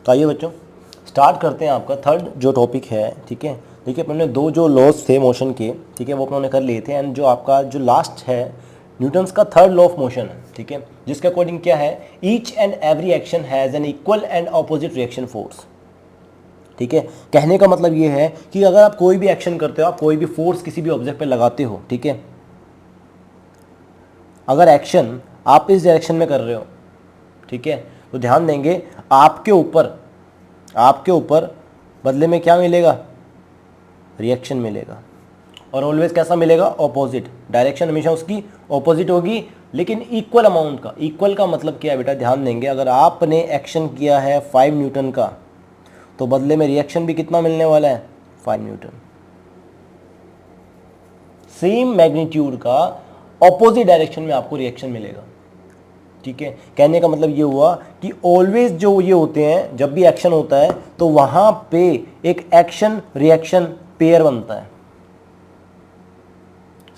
तो आइए बच्चों स्टार्ट करते हैं आपका थर्ड जो टॉपिक है। ठीक है, देखिए अपने दो जो लॉज थे मोशन के, ठीक है, वो अपने कर लिए थे। एंड जो आपका जो लास्ट है न्यूटन्स का थर्ड लॉ ऑफ मोशन है, ठीक है, जिसके अकॉर्डिंग क्या है, each and every action has an equal and opposite reaction force. ठीक है, कहने का मतलब ये है कि अगर आप कोई भी एक्शन करते हो, आप कोई भी फोर्स किसी भी ऑब्जेक्ट पे लगाते हो, ठीक है, अगर एक्शन आप इस डायरेक्शन में कर रहे हो, ठीक है, तो ध्यान देंगे आपके ऊपर बदले में क्या मिलेगा, रिएक्शन मिलेगा। और ऑलवेज कैसा मिलेगा, ऑपोजिट। डायरेक्शन हमेशा उसकी ऑपोजिट होगी, लेकिन इक्वल अमाउंट का। इक्वल का मतलब क्या है बेटा, ध्यान देंगे, अगर आपने एक्शन किया है 5 न्यूटन का, तो बदले में रिएक्शन भी कितना मिलने वाला है, 5 न्यूटन। सेम मैग्नीट्यूड का ऑपोजिट डायरेक्शन में आपको रिएक्शन मिलेगा। ठीक है, कहने का मतलब ये हुआ कि ऑलवेज जो ये होते हैं, जब भी एक्शन होता है तो वहां पे एक एक्शन रिएक्शन पेयर बनता है।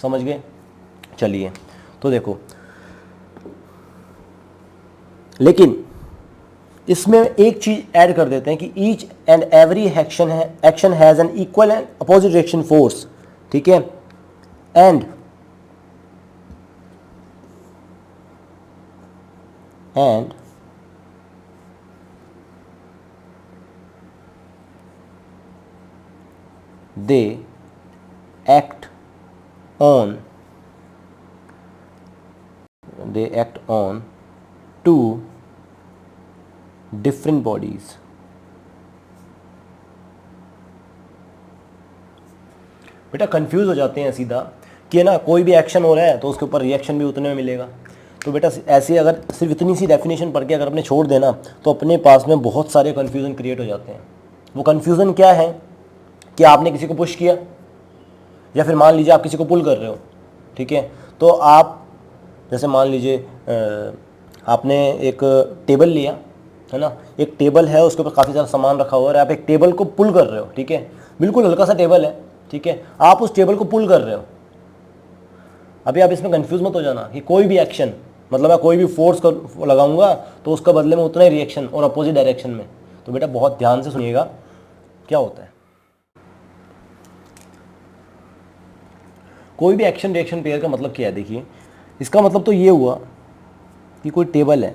समझ गए? चलिए तो देखो, लेकिन इसमें एक चीज ऐड कर देते हैं कि each and every action has an equal and opposite reaction force. ठीक है, and they act on two different bodies। बेटा कंफ्यूज हो जाते हैं सीधा कि है ना, कोई भी एक्शन हो रहा है तो उसके ऊपर रिएक्शन भी उतने में मिलेगा। तो बेटा ऐसे अगर सिर्फ इतनी सी डेफिनेशन पढ़ के अगर अपने छोड़ देना, तो अपने पास में बहुत सारे कन्फ्यूज़न क्रिएट हो जाते हैं। वो कन्फ्यूज़न क्या है कि आपने किसी को पुश किया, या फिर मान लीजिए आप किसी को पुल कर रहे हो, ठीक है, तो आप जैसे मान लीजिए आपने एक टेबल लिया, है ना, एक टेबल है, उसके ऊपर काफ़ी सारा सामान रखा हुआ है, और आप एक टेबल को पुल कर रहे हो, ठीक है, बिल्कुल हल्का सा टेबल है, ठीक है, आप उस टेबल को पुल कर रहे हो। अभी आप इसमें कंफ्यूज मत हो जाना कि कोई भी एक्शन, मतलब मैं कोई भी फोर्स लगाऊंगा तो उसका बदले में उतना ही रिएक्शन, और अपोजिट डायरेक्शन में। तो बेटा बहुत ध्यान से सुनिएगा क्या होता है। कोई भी एक्शन रिएक्शन पेयर का मतलब क्या है, देखिए इसका मतलब तो ये हुआ कि कोई टेबल है,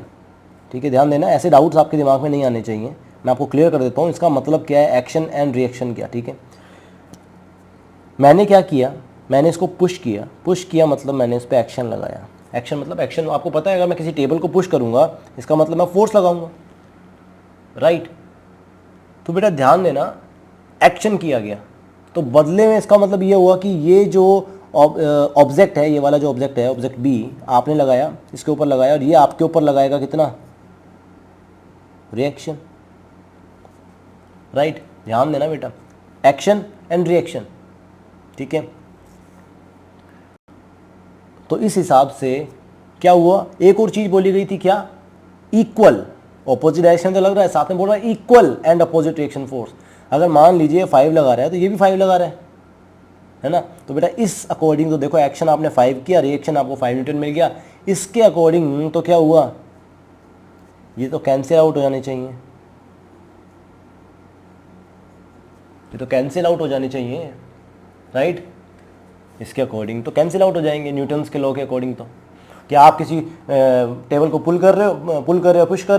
ठीक है, ध्यान देना, ऐसे डाउट्स आपके दिमाग में नहीं आने चाहिए, मैं आपको क्लियर कर देता हूँ इसका मतलब क्या है, एक्शन एंड रिएक्शन क्या। ठीक है, मैंने क्या किया, मैंने इसको पुश किया मतलब मैंने इस पर एक्शन लगाया। एक्शन मतलब एक्शन आपको पता है, अगर मैं किसी टेबल को पुश करूंगा इसका मतलब मैं फोर्स लगाऊंगा, राइट। तो बेटा ध्यान देना, एक्शन किया गया, तो बदले में इसका मतलब ये हुआ कि ये जो ऑब्जेक्ट है, ये वाला जो ऑब्जेक्ट है, ऑब्जेक्ट बी, आपने लगाया, इसके ऊपर लगाया, और ये आपके ऊपर लगाएगा कितना, रिएक्शन, राइट। ध्यान देना बेटा, एक्शन एंड रिएक्शन, ठीक है। तो इस हिसाब से क्या हुआ, एक और चीज बोली गई थी, क्या, इक्वल। ऑपोजिट डायरेक्शन तो लग रहा है, साथ में बोल रहा है equal and opposite reaction force. अगर मान लीजिए 5 लगा रहा है तो ये भी 5 लगा रहा है ना, तो बेटा इस अकॉर्डिंग तो देखो, एक्शन आपने 5 किया, रिएक्शन आपको 5 न्यूटन मिल गया, इसके अकॉर्डिंग तो क्या हुआ, ये तो कैंसिल आउट हो जाने चाहिए, ये तो कैंसिल आउट हो जाने चाहिए, राइट। इसके अकॉर्डिंग तो कैंसिल आउट हो जाएंगे न्यूटन्स के लॉ के अकॉर्डिंग। तो क्या आप किसी टेबल को पुश कर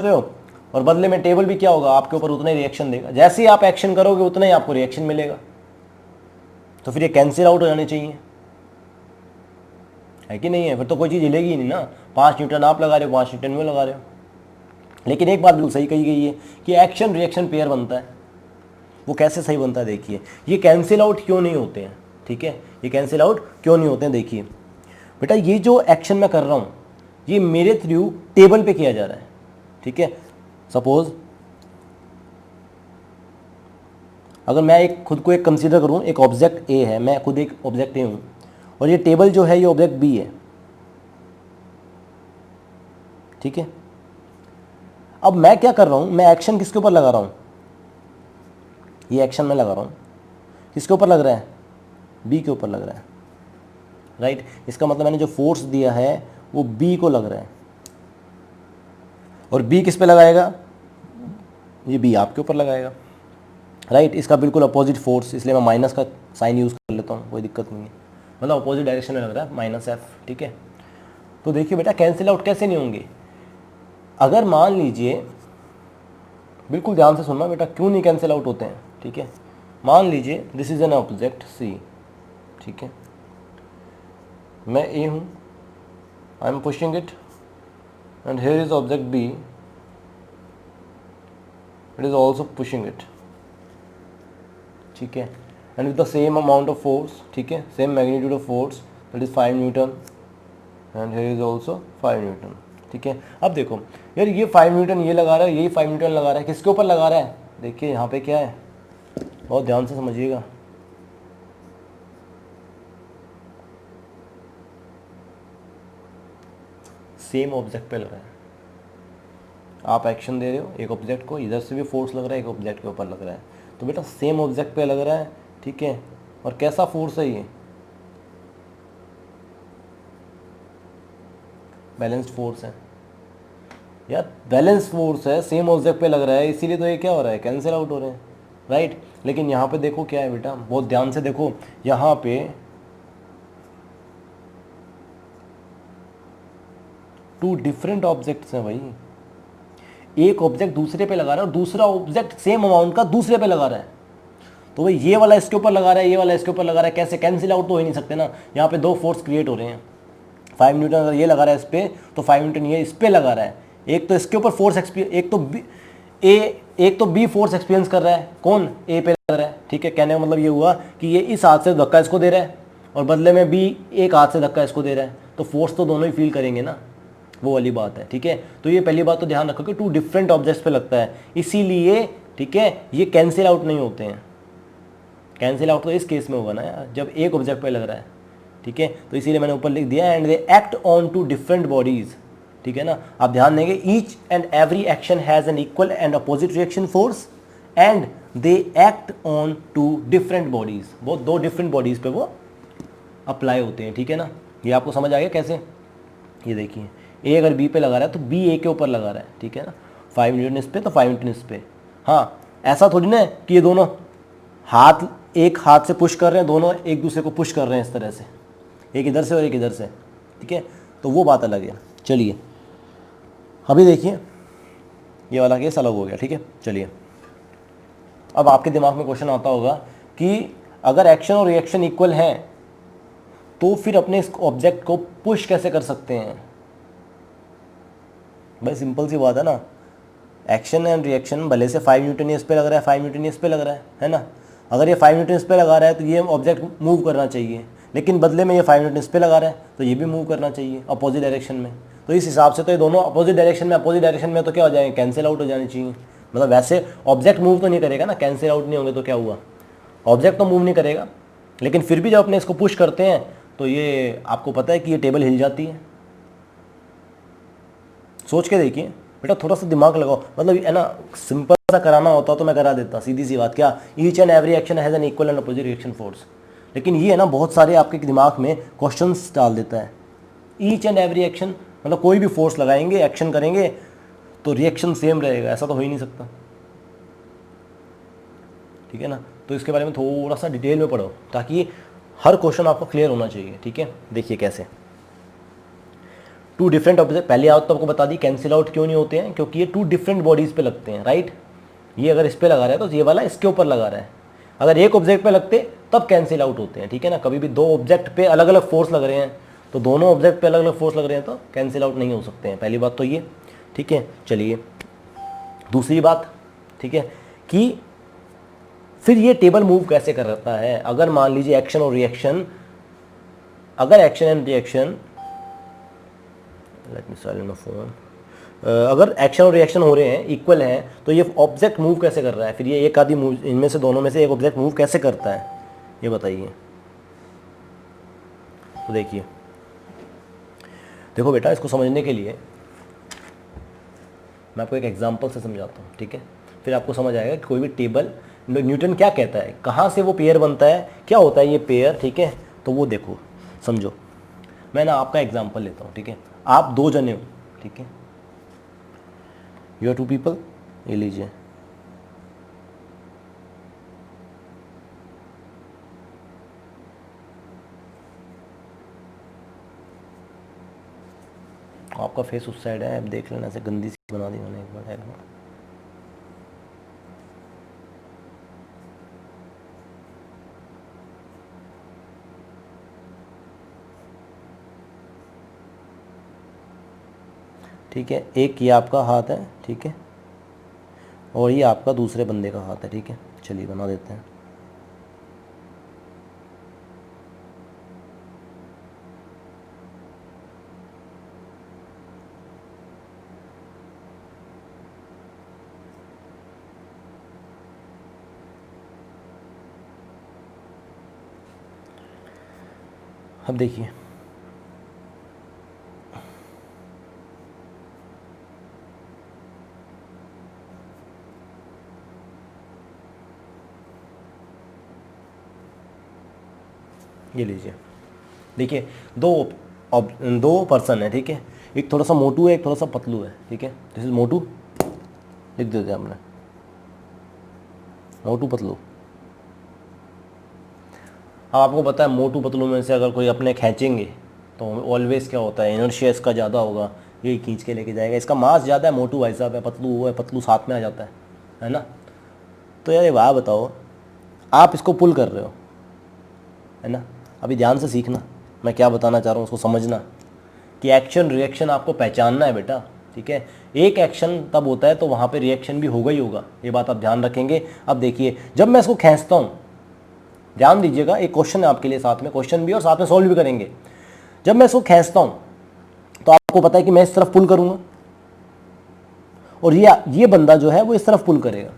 रहे हो, और बदले में टेबल भी क्या होगा, आपके ऊपर उतना ही रिएक्शन देगा। जैसे ही आप एक्शन करोगे उतना ही आपको रिएक्शन मिलेगा, तो फिर ये कैंसिल आउट हो जाने चाहिए, है कि नहीं है? फिर तो कोई चीज़ हिलेगी ही नहीं ना। 5 न्यूटन आप लगा रहे हो, 5 न्यूटन में लगा रहे हो। लेकिन एक बात बिल्कुल सही कही गई है कि एक्शन रिएक्शन पेयर बनता है। वो कैसे सही बनता है, देखिए, ये कैंसिल आउट क्यों नहीं होते हैं, ठीक है, ये कैंसिल आउट क्यों नहीं होते हैं, देखिए बेटा, ये जो एक्शन मैं कर रहा हूँ ये मेरे थ्रू टेबल पे किया जा रहा है, ठीक है। सपोज अगर मैं खुद को एक कंसीडर करूँ, एक ऑब्जेक्ट ए है, मैं खुद एक ऑब्जेक्ट ए हूँ, और ये टेबल जो है ये ऑब्जेक्ट बी है, ठीक है। अब मैं क्या कर रहा हूँ, मैं एक्शन किसके ऊपर लगा रहा हूँ, ये एक्शन मैं लगा रहा हूँ, किसके ऊपर लग रहा है, बी के ऊपर लग रहा है, राइट। इसका मतलब मैंने जो फोर्स दिया है वो बी को लग रहा है, और बी किस पे लगाएगा, ये बी आपके ऊपर लगाएगा, राइट। इसका बिल्कुल अपोजिट फोर्स, इसलिए मैं माइनस का साइन यूज़ कर लेता हूँ, कोई दिक्कत नहीं है, मतलब अपोजिट डायरेक्शन में लग रहा है माइनस एफ, ठीक है। तो देखिए बेटा कैंसिल आउट कैसे नहीं होंगे, अगर मान लीजिए, बिल्कुल ध्यान से सुनना बेटा, क्यों नहीं कैंसिल आउट होते हैं, ठीक है। मान लीजिए this is an object C, ठीक है, मैं ए हूँ, I am pushing it and here is object B, it is also pushing it, ठीक है, and with the same amount of force, ठीक है, same magnitude of force, that is 5 newton and here is also 5 newton, ठीक है। अब देखो यार, ये 5 न्यूटन ये लगा रहा है, यही 5 न्यूटन लगा रहा है, किसके ऊपर लगा रहा है, देखिए यहाँ पे क्या है, बहुत ध्यान से समझिएगा, सेम ऑब्जेक्ट पे लग रहा है। आप एक्शन दे रहे हो एक ऑब्जेक्ट को, इधर से भी फोर्स लग रहा है, एक ऑब्जेक्ट के ऊपर लग रहा है, तो बेटा सेम ऑब्जेक्ट पे लग रहा है, ठीक है। और कैसा फोर्स है ये, बैलेंस्ड फोर्स है यार, बैलेंस फोर्स है, सेम ऑब्जेक्ट पे लग रहा है, इसीलिए तो ये क्या हो रहा है, कैंसिल आउट हो रहे हैं, राइट। लेकिन यहाँ पे देखो क्या है बेटा, बहुत ध्यान से देखो, यहाँ पे टू डिफरेंट ऑब्जेक्ट्स हैं भाई, एक ऑब्जेक्ट दूसरे पे लगा रहा है और दूसरा ऑब्जेक्ट सेम अमाउंट का दूसरे पे लगा रहा है, तो भाई ये वाला इसके ऊपर लगा रहा है, ये वाला इसके ऊपर लगा रहा है, कैसे कैंसिल आउट तो हो ही नहीं सकते ना। यहाँ पे दो फोर्स क्रिएट हो रहे हैं, 5 न्यूटन अगर ये लगा रहा है इस पे, तो 5 न्यूटन ये इस पे लगा रहा है, एक तो इसके ऊपर फोर्स एक तो बी फोर्स एक्सपीरियंस कर रहा है, कौन, ए पे लग रहा है, ठीक है। कहने का मतलब ये हुआ कि ये इस हाथ से धक्का इसको दे रहा है और बदले में बी एक हाथ से धक्का इसको दे रहा है, तो फोर्स तो दोनों ही फील करेंगे ना, वो वाली बात है, ठीक है। तो ये पहली बात तो ध्यान रखो कि टू डिफरेंट ऑब्जेक्ट्स पे लगता है, इसीलिए, ठीक है, ये कैंसिल आउट नहीं होते हैं। कैंसिल आउट तो इस केस में होगा ना यार, जब एक ऑब्जेक्ट पे लग रहा है, ठीक है, तो इसीलिए मैंने ऊपर लिख दिया and they act on two different bodies, ठीक है ना। आप ध्यान देंगे, each and every action has an equal and opposite reaction force and they act on two different bodies, वो दो डिफरेंट बॉडीज पे वो अप्लाई होते हैं, ठीक है ना। ये आपको समझ आ गया कैसे, ये देखिए, ए अगर बी पे लगा रहा है तो बी ए के ऊपर लगा रहा है, ठीक है ना, 5 न्यूटन इस पे तो 5 न्यूटन इस पे। हाँ, ऐसा थोड़ी ना है कि ये दोनों हाथ एक हाथ से पुश कर रहे हैं, दोनों एक दूसरे को पुश कर रहे हैं इस तरह से, एक इधर से और एक इधर से, ठीक है, तो वो बात अलग है। चलिए अभी देखिए, ये वाला केस अलग हो गया, ठीक है। चलिए अब आपके दिमाग में क्वेश्चन आता होगा कि अगर एक्शन और रिएक्शन इक्वल हैं तो फिर अपने इस ऑब्जेक्ट को पुश कैसे कर सकते हैं। भाई सिंपल सी बात है ना, एक्शन एंड रिएक्शन, भले से 5 न्यूटन इस पे लग रहा है, 5 न्यूटन इस पे लग रहा है ना। अगर ये 5 न्यूटन इस पे लगा रहा है तो ये ऑब्जेक्ट मूव करना चाहिए, लेकिन बदले में ये 5 न्यूटन इस पे लगा रहा है तो ये भी मूव करना चाहिए अपोजिट डायरेक्शन में। तो इस हिसाब से तो ये दोनों अपोजिट डायरेक्शन में तो क्या हो जाएंगे, कैंसिल आउट हो जानी चाहिए। मतलब वैसे ऑब्जेक्ट मूव तो नहीं करेगा ना, कैंसिल आउट नहीं होंगे तो क्या हुआ, ऑब्जेक्ट तो मूव नहीं करेगा, लेकिन फिर भी जब अपने इसको पुश करते हैं तो ये आपको पता है कि ये टेबल हिल जाती है। सोच के देखिए बेटा, थोड़ा सा दिमाग लगाओ, मतलब है ना, सिंपल सा कराना होता तो मैं करा देता, सीधी सी बात, क्या each and every action has an equal and opposite reaction force. लेकिन ये है ना, बहुत सारे आपके दिमाग में क्वेश्चंस डाल देता है। ईच एंड एवरी एक्शन मतलब कोई भी फोर्स लगाएंगे, एक्शन करेंगे तो रिएक्शन सेम रहेगा, ऐसा तो हो ही नहीं सकता, ठीक है ना। तो इसके बारे में थोड़ा सा डिटेल में पढ़ो ताकि हर क्वेश्चन आपको क्लियर होना चाहिए, ठीक है। देखिए कैसे, टू डिफरेंट ऑब्जेक्ट, पहले आउट तो आपको बता दी कैंसिल आउट क्यों नहीं होते हैं, क्योंकि ये टू डिफरेंट बॉडीज पे लगते हैं, राइट। ये अगर इस पे लगा रहा है तो ये वाला इसके ऊपर लगा रहा है, अगर एक ऑब्जेक्ट पे लगते तब कैंसिल आउट होते हैं, ठीक है ना। कभी भी दो ऑब्जेक्ट पे अलग अलग फोर्स लग रहे हैं तो दोनों ऑब्जेक्ट पे अलग अलग फोर्स लग रहे हैं तो कैंसिल आउट नहीं हो सकते हैं, पहली बात तो ये, ठीक है। चलिए दूसरी बात, ठीक है, कि फिर ये टेबल मूव कैसे करता है। अगर मान लीजिए एक्शन और रिएक्शन, अगर action and reaction, let me silent my phone, अगर एक्शन और रिएक्शन हो रहे हैं, इक्वल हैं, तो ये ऑब्जेक्ट मूव कैसे कर रहा है, फिर ये एक आदि मूव, इनमें से दोनों में से एक ऑब्जेक्ट मूव कैसे करता है, ये बताइए। तो देखिए, देखो बेटा, इसको समझने के लिए मैं आपको एक एग्जांपल से समझाता हूँ, ठीक है, फिर आपको समझ आएगा कि कोई भी टेबल, न्यूटन क्या कहता है, कहाँ से वो पेयर बनता है, क्या होता है ये पेयर, ठीक है। तो वो देखो, समझो, मैं ना आपका एग्जांपल लेता हूँ, ठीक है। आप दो जने हो, ठीक है, यू आर टू पीपल, ये लीजिए, आपका फेस उस साइड है, अब देख लेना, ऐसे गंदी सी बना दी मैंने एक बार है। ठीक है, एक ये आपका हाथ है, ठीक है, और ये आपका दूसरे बंदे का हाथ है, ठीक है। चलिए बना देते हैं। अब देखिए, ये लीजिए, देखिए दो पर्सन है, ठीक है। एक थोड़ा सा मोटू है, एक थोड़ा सा पतलू है, ठीक है। दिस इज मोटू, लिख देते हैं हमने, मोटू पतलू। अब आपको पता है मोटू पतलू में से अगर कोई अपने खींचेंगे तो ऑलवेज क्या होता है, इनर्शिया इसका ज़्यादा होगा, ये खींच के लेके जाएगा। इसका मास ज़्यादा है, मोटू भाई साहब है, पतलू वो है, पतलू साथ में आ जाता है ना। तो यार वाह बताओ, आप इसको पुल कर रहे हो, है ना। अभी ध्यान से सीखना मैं क्या बताना चाह रहा हूँ, उसको समझना कि एक्शन रिएक्शन आपको पहचानना है बेटा, ठीक है। एक एक्शन तब होता है तो वहाँ पे रिएक्शन भी होगा ही होगा, ये बात आप ध्यान रखेंगे। अब देखिए, जब मैं इसको खींचता हूँ, ध्यान दीजिएगा, एक क्वेश्चन है आपके लिए, साथ में क्वेश्चन भी और साथ में सॉल्व भी करेंगे। जब मैं इसको खींचता हूँ तो आपको पता है कि मैं इस तरफ पुल करूँगा और ये बंदा जो है वो इस तरफ पुल करेगा,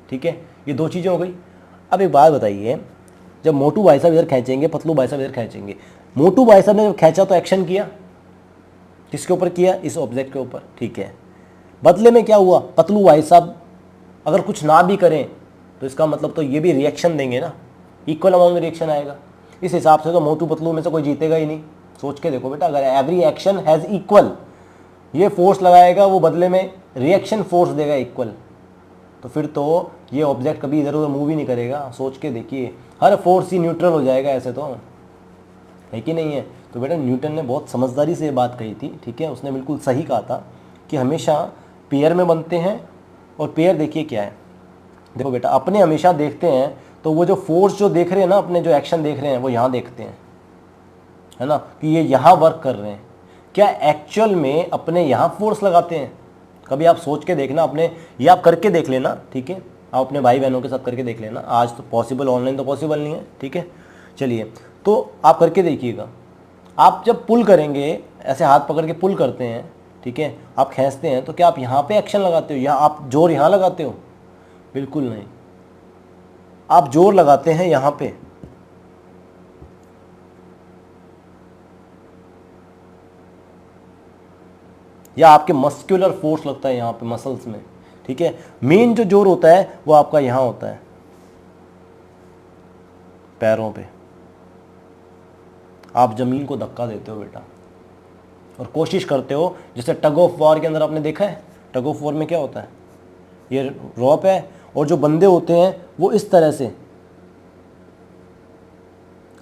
ठीक है। ये दो चीज़ें हो गई। अब एक बात बताइए, जब मोटू भाई साहब इधर खींचेंगे, पतलू भाई साहब इधर खींचेंगे, मोटू भाई साहब ने जब खींचा तो एक्शन किया, किसके ऊपर किया, इस ऑब्जेक्ट के ऊपर, ठीक है। बदले में क्या हुआ, पतलू भाई साहब अगर कुछ ना भी करें तो इसका मतलब तो ये भी रिएक्शन देंगे ना, इक्वल अमाउंट में रिएक्शन आएगा। इस हिसाब से तो मोटू पतलू में से कोई जीतेगा ही नहीं। सोच के देखो बेटा, अगर एवरी एक्शन हैज़ इक्वल, ये फोर्स लगाएगा, वो बदले में रिएक्शन फोर्स देगा इक्वल, तो फिर तो ये ऑब्जेक्ट कभी इधर उधर मूव ही नहीं करेगा। सोच के देखिए, हर फोर्स ही न्यूट्रल हो जाएगा, ऐसे तो है कि नहीं है। तो बेटा न्यूटन ने बहुत समझदारी से ये बात कही थी, ठीक है। उसने बिल्कुल सही कहा था कि हमेशा पेयर में बनते हैं, और पेयर देखिए क्या है, देखो बेटा अपने हमेशा देखते हैं तो वो जो फोर्स जो देख रहे हैं ना, अपने जो एक्शन देख रहे हैं वो यहाँ देखते हैं, है ना, कि ये यहाँ वर्क कर रहे हैं। क्या एक्चुअल में अपने यहाँ फोर्स लगाते हैं? कभी आप सोच के देखना अपने, ये आप करके देख लेना, ठीक है। आप अपने भाई बहनों के साथ करके देख लेना, आज तो पॉसिबल, ऑनलाइन तो पॉसिबल नहीं है, ठीक है। चलिए, तो आप करके देखिएगा। आप जब पुल करेंगे, ऐसे हाथ पकड़ के पुल करते हैं, ठीक है, आप खींचते हैं, तो क्या आप यहाँ पे एक्शन लगाते हो या आप जोर यहाँ लगाते हो? बिल्कुल नहीं, आप जोर लगाते हैं यहाँ पे, या आपके मस्कुलर फोर्स लगता है यहाँ पे मसल्स में, ठीक है। मेन जो जोर होता है वो आपका यहाँ होता है, पैरों पे। आप जमीन को धक्का देते हो बेटा, और कोशिश करते हो, जैसे टग ऑफ वॉर के अंदर आपने देखा है, टग ऑफ वॉर में क्या होता है, ये रॉप है और जो बंदे होते हैं वो इस तरह से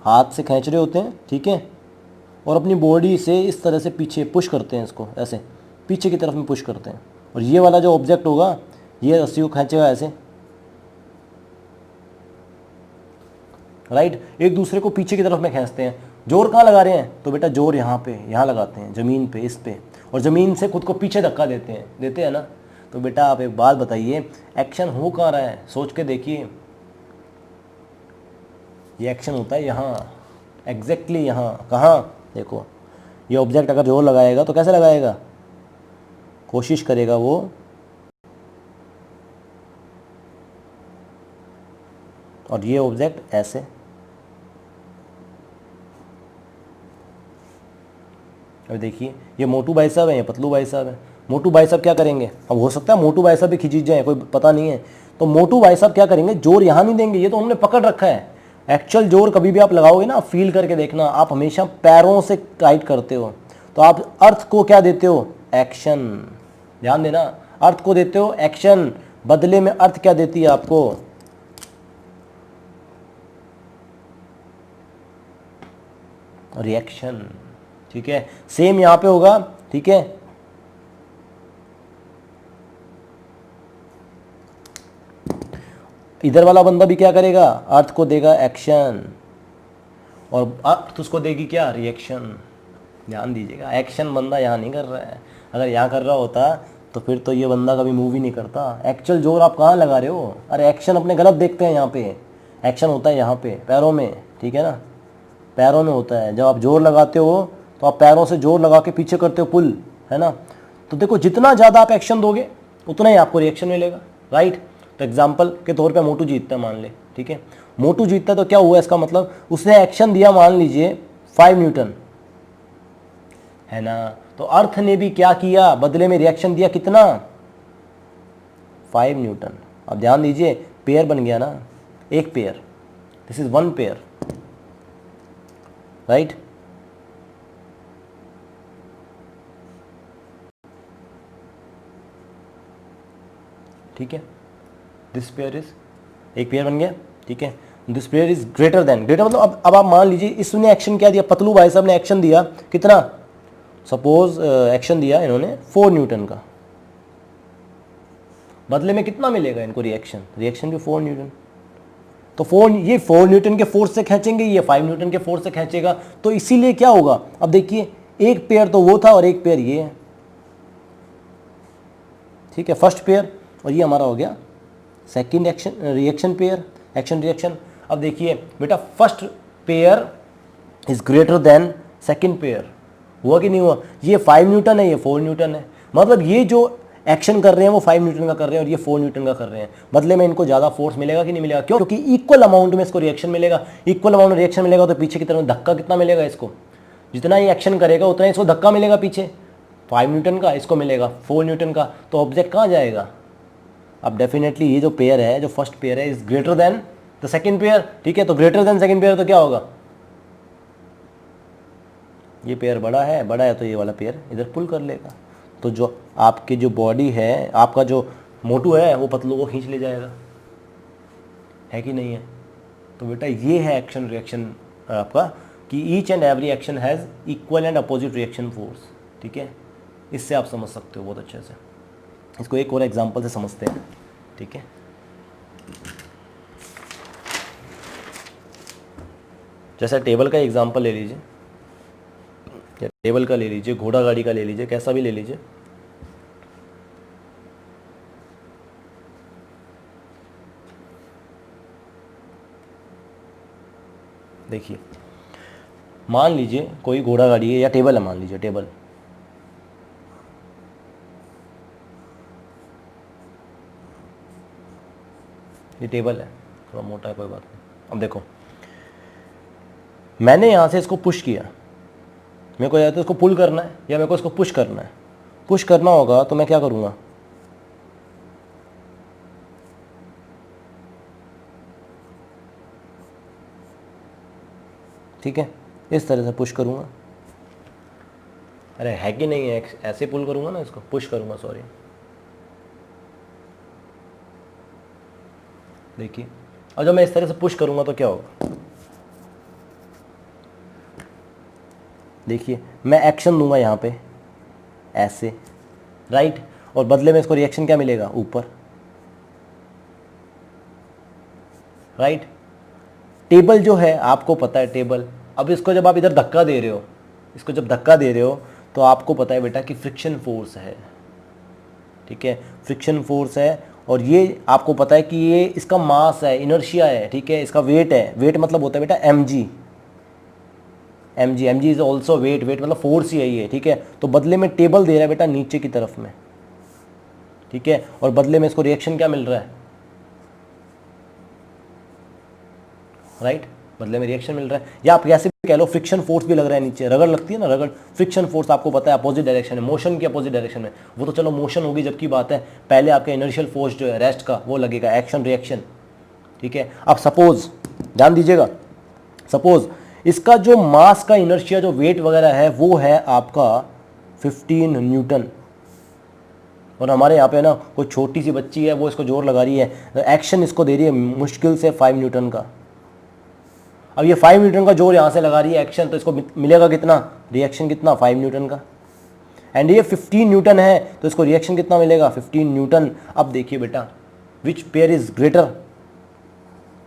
हाथ से खींच रहे होते हैं, ठीक है, और अपनी बॉडी से इस तरह से पीछे पुश करते हैं, इसको ऐसे पीछे की तरफ में पुश करते हैं। और ये वाला जो ऑब्जेक्ट होगा, ये रस्सी को खींचेगा ऐसे, राइट। एक दूसरे को पीछे की तरफ में खींचते हैं। जोर कहाँ लगा रहे हैं? तो बेटा जोर यहाँ पे, यहाँ लगाते हैं, ज़मीन पे, इस पे, और ज़मीन से खुद को पीछे धक्का देते हैं ना। तो बेटा आप एक बात बताइए, एक्शन हो कहाँ रहा है? सोच के देखिए, ये एक्शन होता है यहाँ, एग्जैक्टली यहाँ। कहाँ? देखो, ये ऑब्जेक्ट अगर जोर लगाएगा तो कैसे लगाएगा? कोशिश करेगा वो और ये ऑब्जेक्ट ऐसे, अब देखिए, ये मोटू भाई साहब है, ये पतलू भाई साहब है। मोटू भाई साहब क्या करेंगे? अब हो सकता है मोटू भाई साहब भी खिंच जाए, कोई पता नहीं है। तो मोटू भाई साहब क्या करेंगे? जोर यहाँ नहीं देंगे, ये तो हमने पकड़ रखा है। एक्चुअल जोर कभी भी आप लगाओगे ना, फील करके देखना, आप हमेशा पैरों से टाइट करते हो। तो आप अर्थ को क्या देते हो? एक्शन। ध्यान देना, अर्थ को देते हो एक्शन, बदले में अर्थ क्या देती है आपको? रिएक्शन, ठीक है। सेम यहाँ पे होगा, ठीक है, इधर वाला बंदा भी क्या करेगा, अर्थ को देगा एक्शन और अर्थ उसको देगी क्या, रिएक्शन। ध्यान दीजिएगा, एक्शन बंदा यहाँ नहीं कर रहा है। अगर यहाँ कर रहा होता तो फिर तो ये बंदा कभी मूवी नहीं करता। एक्चुअल जोर आप कहाँ लगा रहे हो? अरे एक्शन अपने गलत देखते हैं। यहाँ पे एक्शन होता है यहाँ पे पैरों में, ठीक है ना, पैरों में होता है। जब आप जोर लगाते हो तो आप पैरों से जोर लगा के पीछे करते हो पुल, है ना। तो देखो जितना ज़्यादा आप एक्शन दोगे उतना ही आपको रिएक्शन मिलेगा, राइट। तो एग्जाम्पल के तौर पे मोटू जीतता है मान ले, ठीक है। मोटू जीतता है तो क्या हुआ, इसका मतलब उसने एक्शन दिया मान लीजिए 5 न्यूटन, है ना। तो अर्थ ने भी क्या किया, बदले में रिएक्शन दिया कितना, 5 न्यूटन। अब ध्यान दीजिए, पेयर बन गया ना, एक pair, this is 1 pair, right. ठीक है, दिस पेयर इज, एक पेयर बन गया, ठीक है। This pair is greater than, greater मतलब अब आप मान लीजिए इसने एक्शन क्या दिया, पतलू भाई साहब ने एक्शन दिया कितना, सपोज एक्शन दिया इन्होंने 4 न्यूटन का, बदले में कितना मिलेगा इनको रिएक्शन, रिएक्शन भी 4 न्यूटन। तो 4 न्यूटन के फोर्स से खींचेंगे, ये 5 न्यूटन के फोर्स से खींचेगा। तो इसीलिए क्या होगा, अब देखिए एक पेयर तो वो था और एक पेयर ये है, ठीक है, फर्स्ट पेयर, और ये हमारा हो गया second action reaction pair, action reaction. अब देखिए बेटा, first pair is greater than second pair, हुआ कि नहीं हुआ। ये 5 न्यूटन है, ये 4 न्यूटन है, मतलब ये जो एक्शन कर रहे हैं वो 5 न्यूटन का कर रहे हैं और ये 4 न्यूटन का कर रहे हैं। बदले में इनको ज़्यादा फोर्स मिलेगा कि नहीं मिलेगा, क्यों, क्योंकि इक्वल अमाउंट में इसको रिएक्शन मिलेगा। इक्वल अमाउंट में रिएक्शन मिलेगा तो पीछे की तरफ धक्का कितना मिलेगा इसको, जितना ये एक्शन करेगा उतना इसको धक्का मिलेगा पीछे, 5 न्यूटन का, इसको मिलेगा 4 न्यूटन का। तो ऑब्जेक्ट कहाँ जाएगा। अब डेफिनेटली ये जो पेयर है, जो फर्स्ट पेयर है, is greater than the second pair, ठीक है। तो ग्रेटर देन सेकंड पेयर तो क्या होगा, ये पेयर बड़ा है तो ये वाला पेयर इधर पुल कर लेगा। तो जो आपकी जो बॉडी है, आपका जो मोटू है, वो पतलू को खींच ले जाएगा, है कि नहीं है। तो बेटा ये है एक्शन रिएक्शन आपका, कि each and every action has equal and opposite reaction force, ठीक है। इससे आप समझ सकते हो बहुत अच्छे से। इसको एक और एग्जांपल से समझते हैं, ठीक है। जैसा टेबल का एग्जांपल ले लीजिए, या टेबल का ले लीजिए, घोड़ा गाड़ी का ले लीजिए, कैसा भी ले लीजिए। देखिए मान लीजिए कोई घोड़ा गाड़ी है या टेबल है, मान लीजिए टेबल, ये टेबल है, थोड़ा मोटा है कोई बात नहीं। अब देखो मैंने यहाँ से इसको पुश किया, मेरे को या तो इसको पुल करना है या मेरे को इसको पुश करना है। पुश करना होगा तो मैं क्या करूँगा, ठीक है, इस तरह से पुश करूँगा। अरे है कि नहीं है, ऐसे पुल करूँगा ना, इसको पुश करूँगा, सॉरी। देखिए और जब मैं इस तरह से पुश करूँगा तो क्या होगा, देखिए मैं एक्शन दूंगा यहाँ पे ऐसे, राइट, और बदले में इसको रिएक्शन क्या मिलेगा, ऊपर, राइट। टेबल जो है आपको पता है टेबल, अब इसको जब आप इधर धक्का दे रहे हो, इसको जब धक्का दे रहे हो तो आपको पता है बेटा कि फ्रिक्शन फोर्स है, ठीक है, फ्रिक्शन फोर्स है। और ये आपको पता है कि ये इसका मास है, इनर्शिया है, ठीक है, इसका वेट है। वेट मतलब होता है बेटा mg, mg is also weight, weight मतलब फोर्स ही है ये, ठीक है। तो बदले में टेबल दे रहा है बेटा नीचे की तरफ में, ठीक है, और बदले में इसको रिएक्शन क्या मिल रहा है, राइट, बदले में रिएक्शन मिल रहा है। या आप ऐसे भी कह लो फ्रिक्शन फोर्स भी लग रहा है नीचे, रगड़ लगती है ना, रगड़, फ्रिक्शन फोर्स आपको पता है अपोजिट डायरेक्शन है, मोशन की अपोजिट डायरेक्शन में। वो तो चलो मोशन होगी जब की बात है, पहले आपका इनर्शियल फोर्स जो है रेस्ट का वो लगेगा, एक्शन रिएक्शन, ठीक है। अब सपोज ध्यान दीजिएगा, सपोज इसका जो मास का इनर्शिया जो वेट वगैरह है वो है आपका 15 न्यूटन, और हमारे यहाँ पे ना कोई छोटी सी बच्ची है वो इसको जोर लगा रही है, एक्शन इसको दे रही है मुश्किल से 5 न्यूटन का। अब ये 5 न्यूटन का जोर यहाँ से लगा रही है एक्शन, तो इसको मिलेगा कितना, रिएक्शन कितना, 5 न्यूटन का। एंड ये 15 न्यूटन है तो इसको रिएक्शन कितना मिलेगा, 15 न्यूटन। अब देखिए बेटा which pair is greater,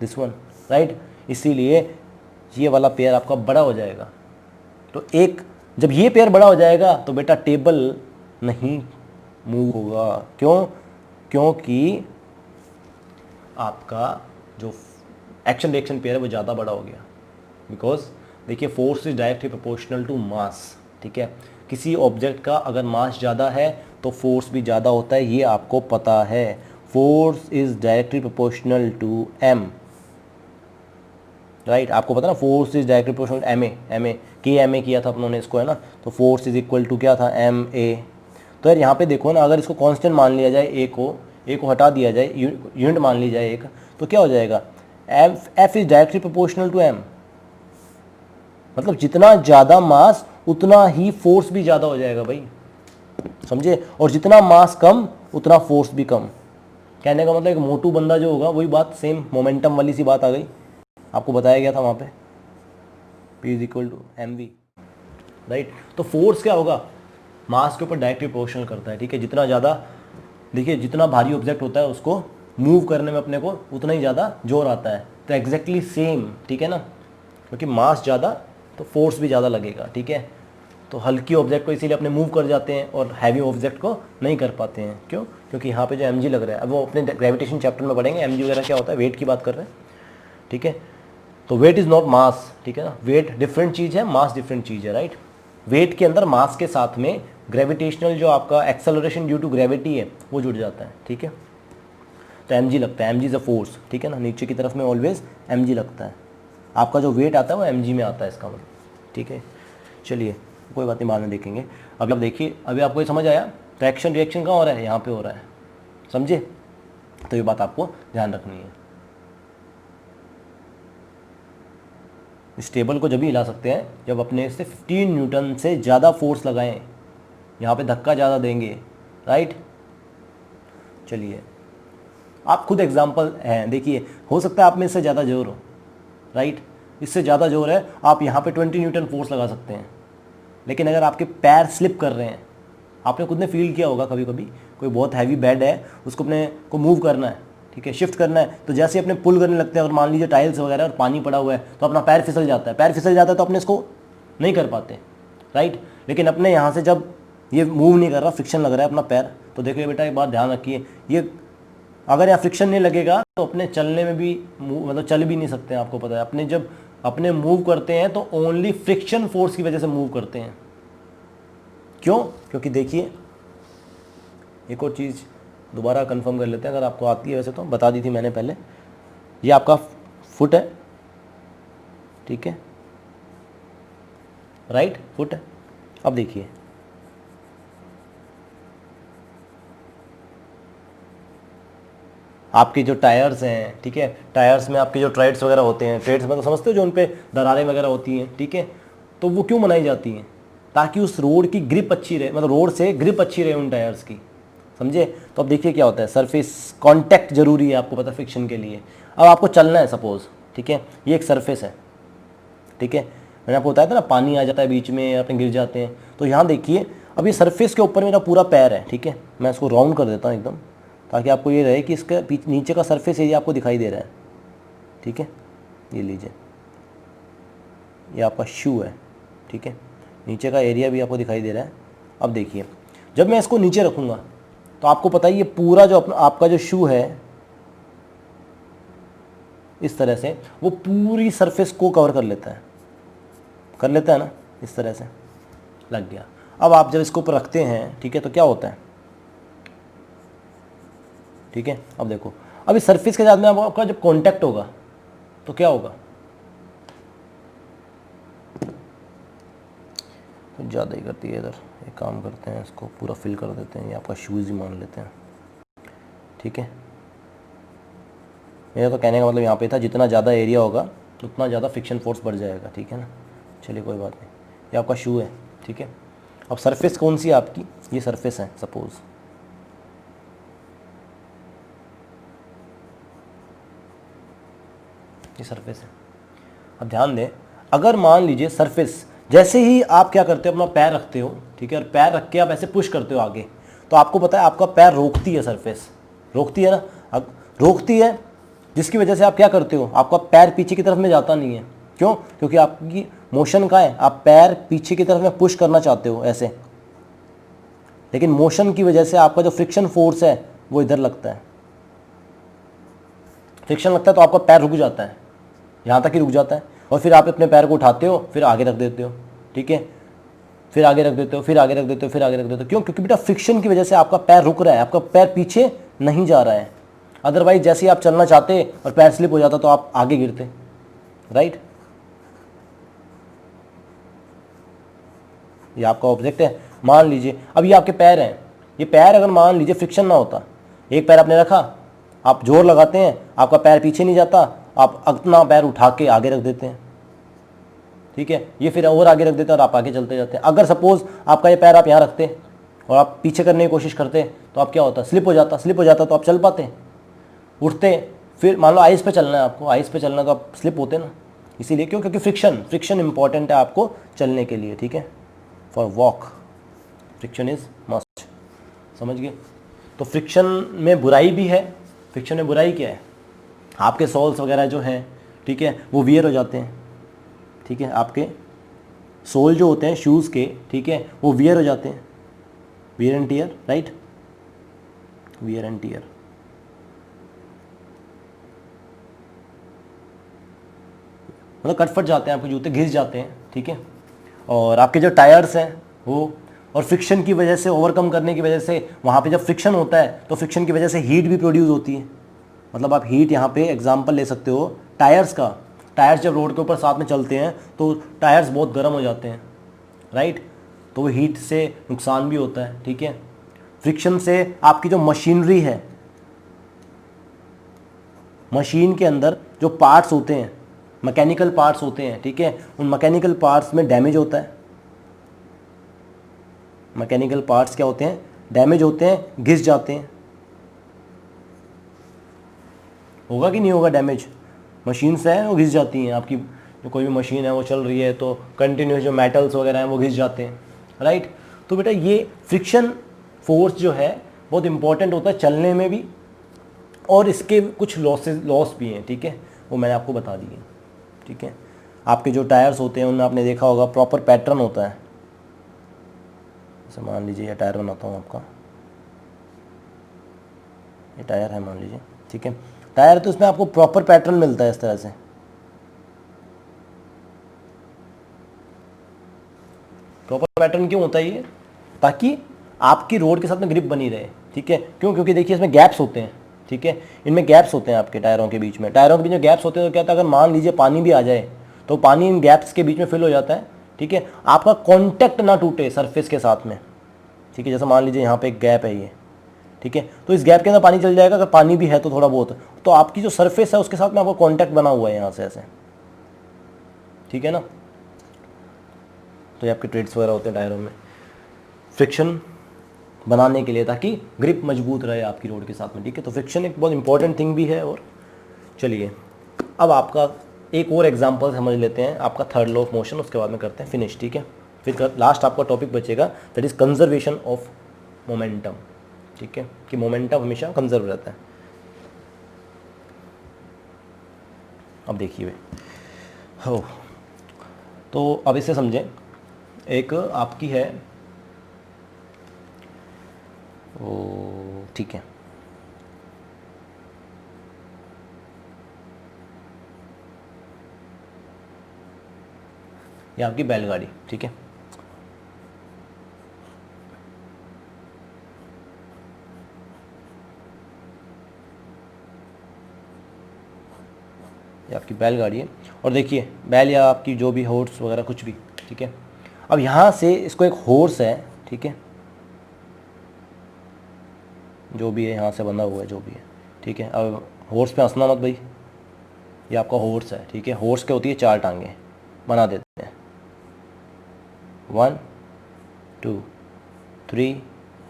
this one, right. इसीलिए ये वाला पेयर आपका बड़ा हो जाएगा। तो एक जब ये पेयर बड़ा हो जाएगा तो बेटा टेबल नहीं मूव होगा। क्यों? क्योंकि आपका जो एक्शन रिएक्शन पेयर है वो ज़्यादा बड़ा हो गया। बिकॉज देखिए force is directly proportional to mass, ठीक है। किसी ऑब्जेक्ट का अगर मास ज़्यादा है तो फोर्स भी ज़्यादा होता है, ये आपको पता है। Force is directly proportional to M, right. आपको पता ना force is directly proportional M A के एम ए किया था अपनों ने इसको, है ना। तो फोर्स इज इक्वल टू क्या था, एम ए। तो यार यहाँ पे देखो ना, अगर इसको कांस्टेंट मान लिया जाए, ए को हटा दिया जाए, यूनिट मान ली जाए एक, तो क्या हो जाएगा, F is directly proportional to M. मतलब जितना ज़्यादा मास उतना ही फोर्स भी ज़्यादा हो जाएगा भाई, समझे। और जितना मास कम उतना फोर्स भी कम। कहने का मतलब एक मोटू बंदा जो होगा, वही बात सेम मोमेंटम वाली सी बात आ गई, आपको बताया गया था वहाँ पे, P is equal to M V, right. तो फोर्स क्या होगा, मास के ऊपर डायरेक्टली प्रोपोर्शनल करता है, ठीक है। जितना ज़्यादा, देखिए जितना भारी ऑब्जेक्ट होता है उसको मूव करने में अपने को उतना ही ज़्यादा जोर आता है। तो एग्जैक्टली सेम, ठीक है ना, क्योंकि मास ज़्यादा तो फोर्स भी ज़्यादा लगेगा, ठीक है। तो हल्की ऑब्जेक्ट को इसीलिए अपने मूव कर जाते हैं और हैवी ऑब्जेक्ट को नहीं कर पाते हैं। क्यों? क्योंकि यहाँ पे जो mg लग रहा है, अब वो अपने ग्रेविटेशन चैप्टर में पढ़ेंगे mg वगैरह क्या होता है, वेट की बात कर रहे हैं, ठीक है। तो वेट इज़ नॉट मास, ठीक है ना। वेट डिफरेंट चीज़ है, मास डिफरेंट चीज़ है, राइट। वेट के अंदर मास के साथ में ग्रेविटेशनल जो आपका एक्सेलरेशन ड्यू टू ग्रेविटी है वो जुड़ जाता है, ठीक है। तो mg लगता है, mg इज़ अ फोर्स, ठीक है ना। नीचे की तरफ में ऑलवेज mg लगता है, आपका जो वेट आता है वो mg में आता है, इसका मतलब, ठीक है। चलिए कोई बात नहीं, बाद में देखेंगे। अभी आप देखिए, अभी आपको ये समझ आया, तो एक्शन रिएक्शन कहाँ हो रहा है, यहाँ पे हो रहा है, समझे। तो ये बात आपको ध्यान रखनी है। इस टेबल को जब भी हिला सकते हैं जब अपने से 15 न्यूटन से ज़्यादा फोर्स लगाएं, यहाँ पे धक्का ज़्यादा देंगे, राइट। चलिए आप खुद एग्जांपल हैं, देखिए हो सकता है आप में इससे ज़्यादा जोर हो, राइट। इससे ज़्यादा जोर है, आप यहाँ पे 20 न्यूटन फोर्स लगा सकते हैं। लेकिन अगर आपके पैर स्लिप कर रहे हैं, आपने खुद ने फील किया होगा कभी कभी, कोई बहुत हैवी बेड है उसको अपने को मूव करना है, ठीक है, शिफ्ट करना है, तो जैसे अपने पुल करने लगते हैं, अगर मान लीजिए टाइल्स वगैरह और पानी पड़ा हुआ है तो अपना पैर फिसल जाता है, पैर फिसल जाता है तो अपने इसको नहीं कर पाते, राइट। लेकिन अपने यहाँ से जब ये मूव नहीं कर रहा, फ्रिक्शन लग रहा है अपना पैर, तो देखिए बेटा एक बात ध्यान रखिए, ये अगर यहाँ फ्रिक्शन नहीं लगेगा तो अपने चलने में भी मतलब चल भी नहीं सकते हैं। आपको पता है अपने जब अपने मूव करते हैं तो ओनली फ्रिक्शन फोर्स की वजह से मूव करते हैं। क्यों? क्योंकि देखिए एक और चीज़ दोबारा कंफर्म कर लेते हैं, अगर आपको आती है, वैसे तो बता दी थी मैंने पहले। ये आपका फुट है, ठीक है, राइट, फुट है। अब देखिए आपके जो टायर्स हैं, ठीक है, टायर्स में आपके जो ट्रेड्स वगैरह होते हैं, ट्रेड्स में तो समझते हो जो उन पे दरारें वगैरह होती हैं, ठीक है। तो वो क्यों बनाई जाती हैं? ताकि उस रोड की ग्रिप अच्छी रहे, मतलब रोड से ग्रिप अच्छी रहे उन टायर्स की, समझे। तो अब देखिए क्या होता है, सरफेस कांटेक्ट जरूरी है, आपको पता है फ्रिक्शन के लिए। अब आपको चलना है सपोज, ठीक है, ये एक सरफेस है, ठीक है, मैंने आपको बताया था ना पानी आ जाता है बीच में, अपने गिर जाते हैं। तो यहाँ देखिए अब ये सरफेस के ऊपर मेरा पूरा पैर है, ठीक है, मैं इसको राउंड कर देता हूँ एकदम, ताकि आपको ये रहे कि इसका नीचे का सरफेस एरिया आपको दिखाई दे रहा है, ठीक है। ये लीजिए, ये आपका शू है, ठीक है, नीचे का एरिया भी आपको दिखाई दे रहा है। अब देखिए जब मैं इसको नीचे रखूँगा तो आपको पता है ये पूरा जो आपका जो शू है इस तरह से वो पूरी सरफेस को कवर कर लेता है ना, इस तरह से लग गया। अब आप जब इसको ऊपर रखते हैं, ठीक है, तो क्या होता है, ठीक है। अब देखो, अब इस सरफेस के साथ में आपका जब कांटेक्ट होगा तो क्या होगा, कुछ ज़्यादा ही करती है इधर। एक काम करते हैं, इसको पूरा फिल कर देते हैं, ये आपका शूज़ ही मान लेते हैं, ठीक है। मेरा तो कहने का मतलब यहाँ पे था जितना ज़्यादा एरिया होगा उतना ज़्यादा फ्रिक्शन फोर्स बढ़ जाएगा, ठीक है ना। चलिए कोई बात नहीं, ये आपका शू है, ठीक है। अब सरफेस कौन सी है आपकी, ये सरफेस है सपोज़, ये सरफेस है। अब ध्यान दें, अगर मान लीजिए सरफेस, जैसे ही आप क्या करते हो अपना पैर रखते हो, ठीक है, और पैर रख के आप ऐसे पुश करते हो आगे, तो आपको पता है आपका पैर रोकती है, सरफेस रोकती है ना। अब रोकती है, जिसकी वजह से आप क्या करते हो, आपका पैर पीछे की तरफ में जाता नहीं है। क्यों? क्योंकि आपकी मोशन कहाँ है, आप पैर पीछे की तरफ में पुश करना चाहते हो ऐसे, लेकिन मोशन की वजह से आपका जो फ्रिक्शन फोर्स है वो इधर लगता है। फ्रिक्शन लगता है तो आपका पैर रुक जाता है, यहाँ तक ही रुक जाता है, और फिर आप अपने पैर को उठाते हो, फिर आगे रख देते हो, ठीक है, फिर आगे रख देते हो, फिर आगे रख देते हो, फिर आगे रख देते हो। क्यों? क्योंकि बेटा फ्रिक्शन की वजह से आपका पैर रुक रहा है, आपका पैर पीछे नहीं जा रहा है। अदरवाइज जैसे ही आप चलना चाहते और पैर स्लिप हो जाता तो आप आगे गिरते, राइट। ये आपका ऑब्जेक्ट है। मान लीजिए अब ये आपके पैर हैं, ये पैर अगर मान लीजिए फ्रिक्शन ना होता, एक पैर आपने रखा, आप जोर लगाते हैं, आपका पैर पीछे नहीं जाता, आप अपना पैर उठा के आगे रख देते हैं, ठीक है, ये फिर और आगे रख देते हैं और आप आगे चलते जाते हैं। अगर सपोज आपका ये पैर आप यहाँ रखते और आप पीछे करने की कोशिश करते तो आप क्या होता, स्लिप हो जाता, स्लिप हो जाता तो आप चल पाते, उठते। फिर मान लो आइस पे चलना है आपको, आइस पे चलना तो आप स्लिप होते ना, इसीलिए। क्यों? क्योंकि फ्रिक्शन इंपॉर्टेंट है आपको चलने के लिए, ठीक है, for walk friction is must. समझ गए? तो फ्रिक्शन में बुराई भी है। फ्रिक्शन में बुराई क्या है, आपके सोल्स वगैरह जो हैं, ठीक है, वो वियर हो जाते हैं, ठीक है, आपके सोल जो होते हैं शूज़ के, ठीक है, वो वियर हो जाते हैं, wear and tear, right, wear and tear. मतलब कट फट जाते हैं, आपके जूते घिस जाते हैं, ठीक है, और आपके जो टायर्स हैं वो, और फ्रिक्शन की वजह से, ओवरकम करने की वजह से, वहाँ पे जब फ्रिक्शन होता है तो फ्रिक्शन की वजह से हीट भी प्रोड्यूस होती है। मतलब आप हीट यहाँ पे एग्जांपल ले सकते हो टायर्स का। टायर्स जब रोड के ऊपर साथ में चलते हैं तो टायर्स बहुत गर्म हो जाते हैं, राइट, तो वो हीट से नुकसान भी होता है, ठीक है। फ्रिक्शन से आपकी जो मशीनरी है, मशीन के अंदर जो पार्ट्स होते हैं, मैकेनिकल पार्ट्स होते हैं, ठीक है, उन मैकेनिकल पार्ट्स में डैमेज होता है। मैकेनिकल पार्ट्स क्या होते हैं, डैमेज होते हैं, घिस जाते हैं। होगा कि नहीं होगा डैमेज? मशीन से है वो घिस जाती हैं, आपकी जो कोई भी मशीन है वो चल रही है तो कंटिन्यूस जो मेटल्स वगैरह हैं वो घिस जाते हैं, राइट। तो बेटा ये फ्रिक्शन फोर्स जो है बहुत इंपॉर्टेंट होता है चलने में भी, और इसके कुछ लॉस भी हैं, ठीक है, वो मैंने आपको बता दिए, ठीक है। आपके जो टायर्स होते हैं उनमें आपने देखा होगा प्रॉपर पैटर्न होता है। जैसे मान लीजिए ये टायर बनाता हूँ आपका, ये टायर है मान लीजिए, ठीक है, टायर, तो इसमें आपको प्रॉपर पैटर्न मिलता है इस तरह से। प्रॉपर पैटर्न क्यों होता है ये? ताकि आपकी रोड के साथ में ग्रिप बनी रहे, ठीक है। क्यों? क्योंकि देखिए इसमें गैप्स होते हैं, ठीक है, इनमें गैप्स होते हैं आपके टायरों के बीच में। टायरों के बीच में गैप्स होते हैं तो क्या होता है, अगर मान लीजिए पानी भी आ जाए तो पानी इन गैप्स के बीच में फिल हो जाता है, ठीक है, आपका कॉन्टैक्ट ना टूटे सरफेस के साथ में, ठीक है। जैसे मान लीजिए यहाँ पे एक गैप है ये, ठीक है, तो इस गैप के अंदर पानी चल जाएगा, अगर पानी भी है तो थोड़ा बहुत, तो आपकी जो सरफेस है उसके साथ में आपको कॉन्टैक्ट बना हुआ है यहाँ से ऐसे, ठीक है ना। तो ये आपके ट्रेड्स वगैरह होते हैं टायरों में फ्रिक्शन बनाने के लिए, ताकि ग्रिप मजबूत रहे आपकी रोड के साथ में, ठीक है। तो फ्रिक्शन एक बहुत इंपॉर्टेंट थिंग भी है। और चलिए अब आपका एक और एग्जांपल समझ लेते हैं, आपका थर्ड लॉ ऑफ मोशन, उसके बाद में करते हैं फिनिश, ठीक है। फिर लास्ट आपका टॉपिक बचेगा, that is conservation of momentum, ठीक है, कि मोमेंटम हमेशा कंजर्व रहता है। अब देखिए हो, तो अब इसे समझें, एक आपकी है ओ, ठीक है, ये आपकी बैलगाड़ी, ठीक है, ये आपकी बैलगाड़ी है। और देखिए बैल या आपकी जो भी हॉर्स वगैरह कुछ भी, ठीक है। अब यहाँ से इसको एक हॉर्स है, ठीक है, जो भी है यहाँ से बंधा हुआ है जो भी है, ठीक है। अब हॉर्स पे हंसना मत भाई, ये आपका हॉर्स है, ठीक है। हॉर्स के होती है 4 टांगे, बना देते हैं 1 2 3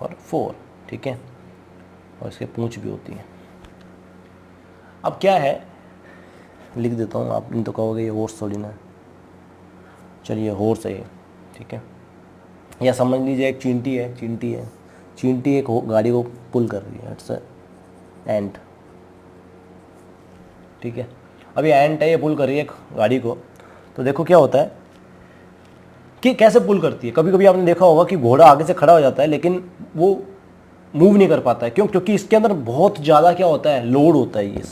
और 4, ठीक है, और इसके पूंछ भी होती है। अब क्या है, लिख देता हूँ, आप नहीं तो कहोगे ये हॉर्स थोड़ी ना, चलिए हॉर्स है ये, ठीक है। या समझ लीजिए एक चींटी है, चींटी एक गाड़ी को पुल कर रही है, इट्स एंट, ठीक है। अभी एंट है, ये पुल कर रही है गाड़ी को, तो देखो क्या होता है कि कैसे पुल करती है। कभी कभी आपने देखा होगा कि घोड़ा आगे से खड़ा हो जाता है लेकिन वो मूव नहीं कर पाता है। क्यों? क्योंकि इसके अंदर बहुत ज़्यादा क्या होता है, लोड होता है। ये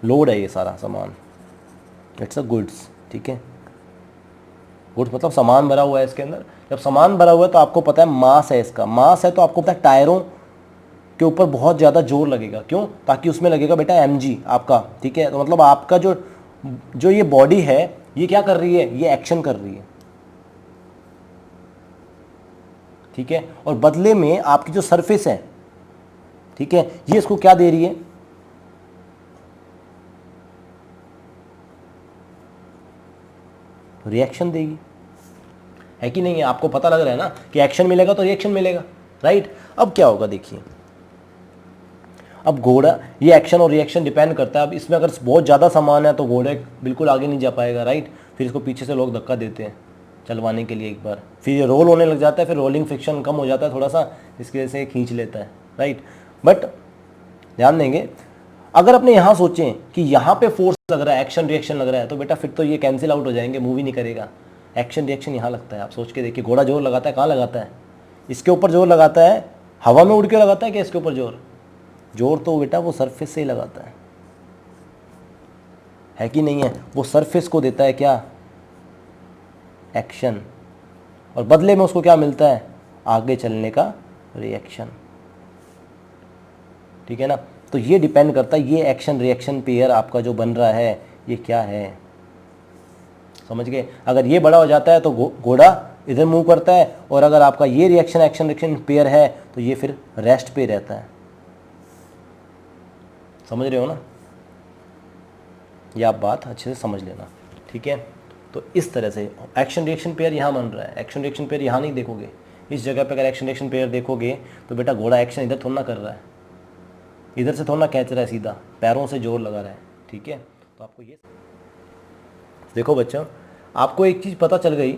लोड है, ये सारा सामान, इट्स अ गुड्स, ठीक है। गुड्स मतलब सामान भरा हुआ है इसके अंदर। जब सामान भरा हुआ है तो आपको पता है मास है, इसका मास है, तो आपको पता है टायरों के ऊपर बहुत ज़्यादा जोर लगेगा। क्यों? ताकि उसमें लगेगा बेटा mg आपका, ठीक है। तो मतलब आपका जो ये बॉडी है, ये क्या कर रही है, ये एक्शन कर रही है, ठीक है। और बदले में आपकी जो सरफेस है, ठीक है, ये इसको क्या दे रही है, रिएक्शन देगी, है कि नहीं है? आपको पता लग रहा है ना कि एक्शन मिलेगा तो रिएक्शन मिलेगा, राइट। अब क्या होगा देखिए, अब घोड़ा, ये एक्शन और रिएक्शन डिपेंड करता है। अब इसमें अगर बहुत ज़्यादा सामान है तो घोड़े बिल्कुल आगे नहीं जा पाएगा, राइट। फिर इसको पीछे से लोग धक्का देते हैं चलवाने के लिए एक बार, फिर ये रोल होने लग जाता है, फिर रोलिंग फ्रिक्शन कम हो जाता है थोड़ा सा, इसकी वजह से खींच लेता है, राइट। बट ध्यान देंगे, अगर अपने यहाँ सोचें कि यहाँ पे फोर्स लग रहा है, एक्शन रिएक्शन लग रहा है, तो बेटा फिर तो ये कैंसिल आउट हो जाएंगे, मूव ही नहीं करेगा। एक्शन रिएक्शन यहाँ लगता है। आप सोच के देखिए, घोड़ा जोर लगाता है, कहाँ लगाता है? इसके ऊपर जोर लगाता है, हवा में उड़ के लगाता है क्या इसके ऊपर जोर तो बेटा वो सरफेस से ही लगाता है कि नहीं है? वो सरफेस को देता है क्या, एक्शन, और बदले में उसको क्या मिलता है, आगे चलने का रिएक्शन, ठीक है ना। तो ये डिपेंड करता है, ये एक्शन रिएक्शन पेयर आपका जो बन रहा है ये क्या है, समझ गए। अगर ये बड़ा हो जाता है तो घोड़ा इधर मूव करता है, और अगर आपका ये रिएक्शन एक्शन रिएक्शन पेयर है तो ये फिर रेस्ट पे रहता है। समझ रहे हो ना? ये आप बात अच्छे से समझ लेना, ठीक है। तो इस तरह से एक्शन रिएक्शन पेयर यहाँ बन रहा है। एक्शन रिएक्शन पेयर यहाँ नहीं देखोगे, इस जगह पे अगर एक्शन रिएक्शन पेयर देखोगे तो बेटा घोड़ा एक्शन इधर थोड़ा ना कर रहा है, इधर से थोड़ा ना खींच रहा है, सीधा पैरों से जोर लगा रहा है, ठीक है। तो आपको ये देखो बच्चों, आपको एक चीज़ पता चल गई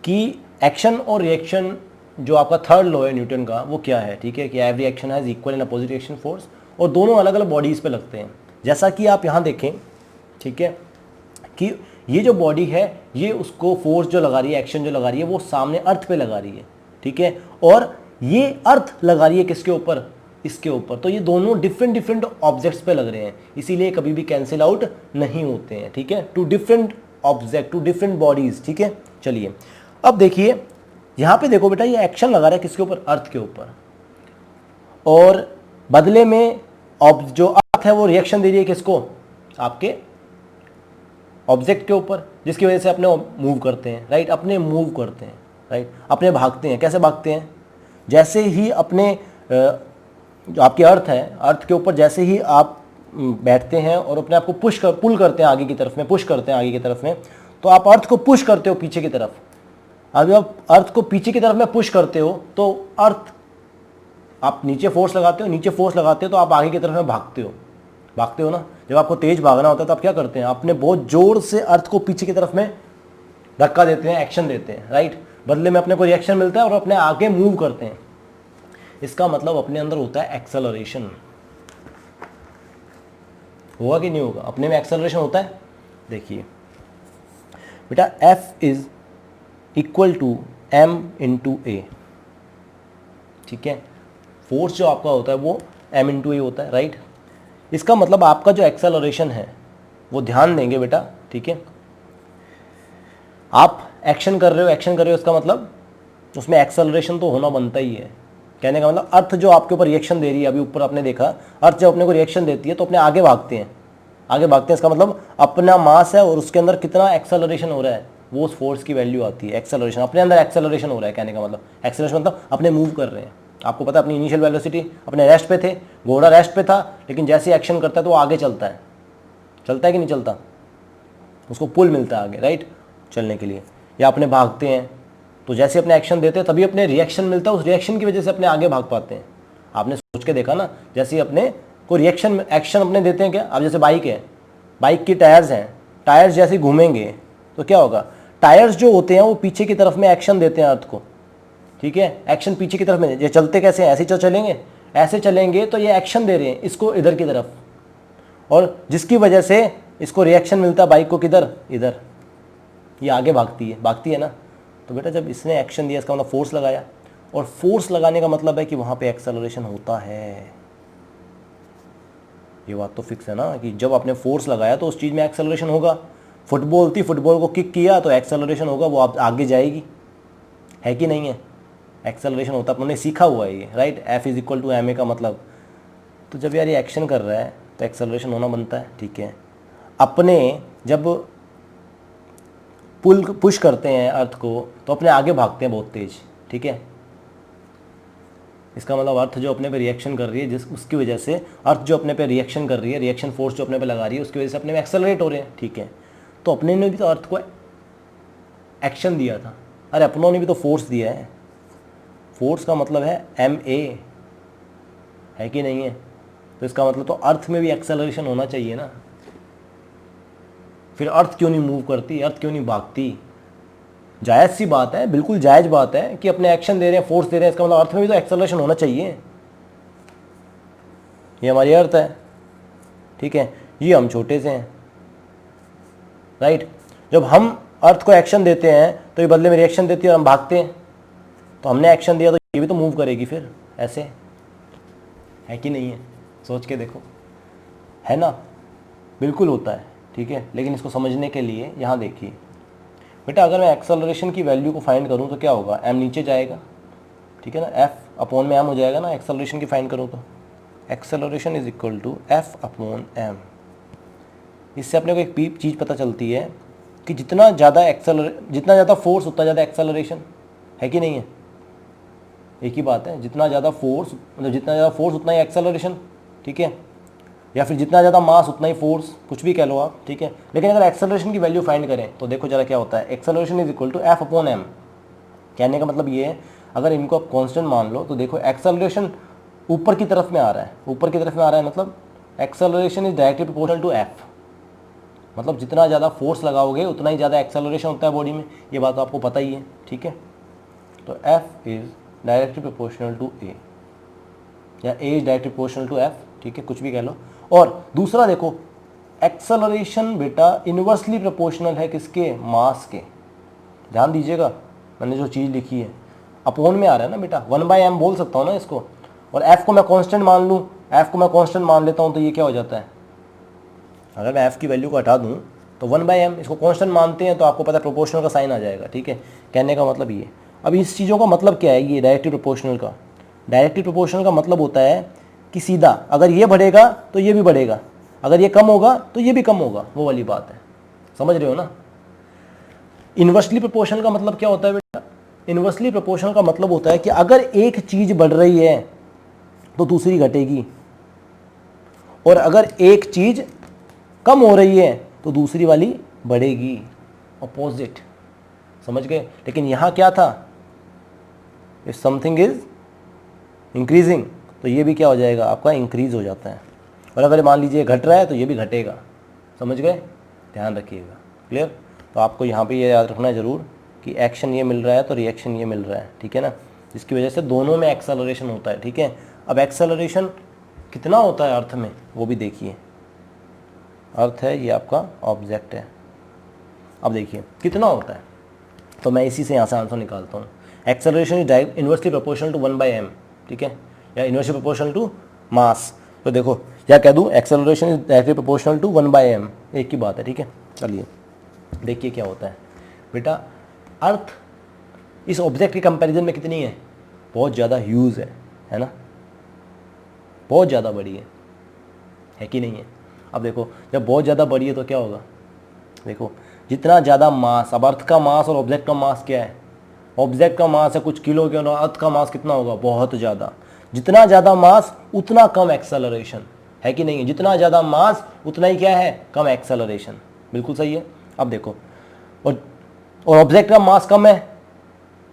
कि एक्शन और रिएक्शन जो आपका थर्ड लॉ है न्यूटन का, वो क्या है, ठीक है, कि every action has equal and opposite reaction force, और दोनों अलग अलग बॉडीज़ पे लगते हैं। जैसा कि आप यहाँ देखें, ठीक है, कि ये जो बॉडी है ये उसको फोर्स जो लगा रही है, एक्शन जो लगा रही है, वो सामने अर्थ पे लगा रही है, ठीक है, और ये अर्थ लगा रही है किसके ऊपर, इसके ऊपर। तो ये दोनों डिफरेंट ऑब्जेक्ट्स पे लग रहे हैं, इसीलिए कभी भी कैंसिल आउट नहीं होते हैं, ठीक है। Two different object, two different bodies, ठीक है। चलिए अब देखिए, यहाँ पे देखो बेटा, ये एक्शन लगा रहा है किसके ऊपर, अर्थ के ऊपर, और बदले में जो अर्थ है वो रिएक्शन दे रही है किसको, आपके ऑब्जेक्ट के ऊपर, जिसकी वजह से अपने मूव करते हैं, राइट, अपने मूव करते हैं, राइट, अपने भागते हैं। कैसे भागते हैं? जैसे ही अपने जो आपकी अर्थ है, अर्थ के ऊपर जैसे ही आप बैठते हैं और अपने आप को पुल करते हैं आगे की तरफ में, पुश करते हैं आगे की तरफ में, तो आप अर्थ को पुश करते हो पीछे की तरफ। अभी आप अर्थ को पीछे की तरफ में पुश करते हो तो अर्थ, आप नीचे फोर्स लगाते हो, नीचे फोर्स लगाते हो तो आप आगे की तरफ में भागते हो ना। जब आपको तेज भागना होता है तो आप क्या करते हैं, आपने बहुत जोर से अर्थ को पीछे की तरफ में धक्का देते हैं, एक्शन देते हैं, राइट। बदले में अपने को रिएक्शन मिलता है और अपने आगे मूव करते हैं। इसका मतलब अपने अंदर होता है एक्सेलरेशन। होगा कि नहीं होगा? अपने में एक्सेलरेशन होता है। देखिए बेटा, F is equal to m into A, ठीक है। फोर्स जो आपका होता है वो m इंटू ए होता है, राइट। इसका मतलब आपका जो एक्सेलरेशन है वो, ध्यान देंगे बेटा, ठीक है, आप एक्शन कर रहे हो, इसका मतलब उसमें एक्सेलरेशन तो होना बनता ही है। कहने का मतलब अर्थ जो आपके ऊपर रिएक्शन दे रही है, अभी ऊपर आपने देखा, अर्थ जब अपने को रिएक्शन देती है तो अपने आगे भागते हैं, इसका मतलब अपना मास है और उसके अंदर कितना एक्सेलरेशन हो रहा है, वो उस फोर्स की वैल्यू आती है। एक्सेलरेशन, अपने अंदर एक्सेलरेशन हो रहा है, कहने का मतलब एक्सेलरेशन मतलब अपने मूव कर रहे हैं। आपको पता है अपनी इनिशियल वेलोसिटी, अपने रेस्ट पे थे, घोड़ा रेस्ट पे था, लेकिन जैसे ही एक्शन करता है तो वो आगे चलता है कि नहीं चलता, उसको पुल मिलता है आगे, राइट, चलने के लिए। या अपने भागते हैं तो जैसे अपने एक्शन देते हैं तभी अपने रिएक्शन मिलता है, उस रिएक्शन की वजह से अपने आगे भाग पाते हैं। आपने सोच के देखा ना, जैसे अपने को रिएक्शन एक्शन अपने देते हैं क्या, अब जैसे बाइक है, बाइक की टायर्स हैं, टायर्स जैसे घूमेंगे तो क्या होगा, टायर्स जो होते हैं वो पीछे की तरफ में एक्शन देते हैं अर्थ को, ठीक है, एक्शन पीछे की तरफ में। ये चलते कैसे हैं, ऐसे चलेंगे, ऐसे चलेंगे तो ये एक्शन दे रहे हैं इसको इधर की तरफ, और जिसकी वजह से इसको रिएक्शन मिलता है बाइक को किधर, इधर, ये आगे भागती है ना। तो बेटा जब इसने एक्शन दिया इसका मतलब फोर्स लगाया, और फोर्स लगाने का मतलब है कि वहाँ पे एक्सेलरेशन होता है। ये बात तो फिक्स है ना कि जब आपने फोर्स लगाया तो उस चीज़ में एक्सेलरेशन होगा। फुटबॉल थी, फुटबॉल को किक किया तो एक्सेलरेशन होगा, वो आप आगे जाएगी, है कि नहीं है, एक्सेलरेशन होता है, आपने सीखा हुआ है ये, right. F is equal to M A का मतलब, तो जब यार ये एक्शन कर रहा है तो एक्सेलरेशन होना बनता है, ठीक है। अपने जब पुश करते हैं अर्थ को तो अपने आगे भागते हैं बहुत तेज, ठीक है। इसका मतलब अर्थ जो अपने पे रिएक्शन कर रही है, जिस उसकी वजह से अर्थ जो अपने पे रिएक्शन कर रही है, रिएक्शन फोर्स जो अपने पे लगा रही है, उसकी वजह से अपने में एक्सेलरेट हो रहे हैं, ठीक है। तो अपने ने भी तो अर्थ को एक्शन दिया था, अरे अपनों ने भी तो फोर्स दिया है। फोर्स का मतलब है ma, है कि नहीं है। तो इसका मतलब तो अर्थ में भी एक्सेलरेशन होना चाहिए ना। फिर अर्थ क्यों नहीं मूव करती, अर्थ क्यों नहीं भागती। जायज़ सी बात है, बिल्कुल जायज़ बात है कि अपने एक्शन दे रहे हैं, फोर्स दे रहे हैं, इसका मतलब अर्थ में भी तो एक्सेलरेशन होना चाहिए। ये हमारी अर्थ है, ठीक है। ये हम छोटे से हैं, राइट। जब हम अर्थ को एक्शन देते हैं तो ये बदले में रिएक्शन देती है और हम भागते हैं। तो हमने एक्शन दिया तो ये भी तो मूव करेगी फिर, ऐसे, है कि नहीं है। सोच के देखो, है ना, बिल्कुल होता है, ठीक है। लेकिन इसको समझने के लिए यहाँ देखिए बेटा, अगर मैं एक्सेलरेशन की वैल्यू को फाइंड करूँ तो क्या होगा, m नीचे जाएगा, ठीक है ना, F अपॉन में m हो जाएगा ना। एक्सेलरेशन की फाइंड करूँ तो acceleration is equal to F upon m। इससे अपने को एक चीज़ पता चलती है कि जितना ज़्यादा फोर्स उतना ज़्यादा एक्सेलरेशन, है कि नहीं है। एक ही बात है, जितना ज़्यादा फोर्स मतलब जितना ज़्यादा फोर्स उतना ही एक्सेलरेशन, ठीक है। या फिर जितना ज़्यादा मास उतना ही फोर्स, कुछ भी कह लो आप, ठीक है। लेकिन अगर एक्सेलरेशन की वैल्यू फाइंड करें तो देखो जरा क्या होता है, acceleration is equal to F upon m। कहने का मतलब ये है, अगर इनको आप कांस्टेंट मान लो तो देखो एक्सेलरेशन ऊपर की तरफ में आ रहा है, ऊपर की तरफ में आ रहा है, मतलब acceleration is directly proportional to F। मतलब जितना ज़्यादा फोर्स लगाओगे उतना ही ज़्यादा एक्सेलरेशन होता है बॉडी में, ये बात तो आपको पता ही है, ठीक है। तो F is directly proportional to A, या A is directly proportional to F, ठीक है, कुछ भी कह लो। और दूसरा देखो, एक्सेलरेशन बेटा इन्वर्सली प्रोपोर्शनल है किसके, मास के। ध्यान दीजिएगा, मैंने जो चीज़ लिखी है अपोन में आ रहा है ना बेटा, 1/m बोल सकता हूँ ना इसको। और F को मैं कांस्टेंट मान लूँ, F को मैं कांस्टेंट मान लेता हूँ तो ये क्या हो जाता है, अगर मैं F की वैल्यू को हटा दूँ तो 1/m, इसको कांस्टेंट मानते हैं तो आपको पता है प्रोपोर्शनल का साइन आ जाएगा, ठीक है। कहने का मतलब ये, अब इस चीज़ों का मतलब क्या है, ये डायरेक्टली प्रोपोर्शनल का, डायरेक्टली प्रोपोर्शनल का मतलब होता है कि सीधा अगर ये बढ़ेगा तो ये भी बढ़ेगा, अगर ये कम होगा तो ये भी कम होगा, वो वाली बात है, समझ रहे हो ना। इन्वर्सली प्रोपोर्शनल का मतलब क्या होता है बेटा, इन्वर्सली प्रोपोर्शनल का मतलब होता है कि अगर एक चीज़ बढ़ रही है तो दूसरी घटेगी, और अगर एक चीज़ कम हो रही है तो दूसरी वाली बढ़ेगी, अपोजिट, समझ गए। लेकिन यहाँ क्या था, इफ समथिंग इज इंक्रीजिंग तो ये भी क्या हो जाएगा आपका, इंक्रीज हो जाता है। और अगर मान लीजिए घट रहा है तो ये भी घटेगा, समझ गए, ध्यान रखिएगा, क्लियर। तो आपको यहाँ पे ये याद रखना है ज़रूर कि एक्शन ये मिल रहा है तो रिएक्शन ये मिल रहा है, ठीक है ना, जिसकी वजह से दोनों में एक्सेलरेशन होता है, ठीक है। अब एक्सेलरेशन कितना होता है अर्थ में वो भी देखिए, अर्थ है ये आपका ऑब्जेक्ट है, अब देखिए कितना होता है, तो मैं इसी से यहाँ से आंसर निकालता हूँ। Acceleration is inversely proportional to 1/m, ठीक है, या इन्वर्सली प्रोपोर्शनल टू मास। तो देखो या कह दूँ acceleration is directly proportional to 1/m, एक ही बात है, ठीक है। चलिए देखिए क्या होता है बेटा, अर्थ इस ऑब्जेक्ट के कंपैरिजन में कितनी है, बहुत ज़्यादा ह्यूज है ना, बहुत ज़्यादा बड़ी है कि नहीं है। अब देखो जब बहुत ज़्यादा बड़ी है तो क्या होगा, देखो जितना ज़्यादा मास, अब अर्थ का मास और ऑब्जेक्ट का मास क्या है, ऑब्जेक्ट का मास है कुछ किलो के, और अर्थ का मास कितना होगा, बहुत ज़्यादा। जितना ज़्यादा मास उतना कम एक्सेलरेशन, है कि नहीं है। जितना ज़्यादा मास उतना ही क्या है, कम एक्सेलरेशन, बिल्कुल सही है। अब देखो और ऑब्जेक्ट का मास कम है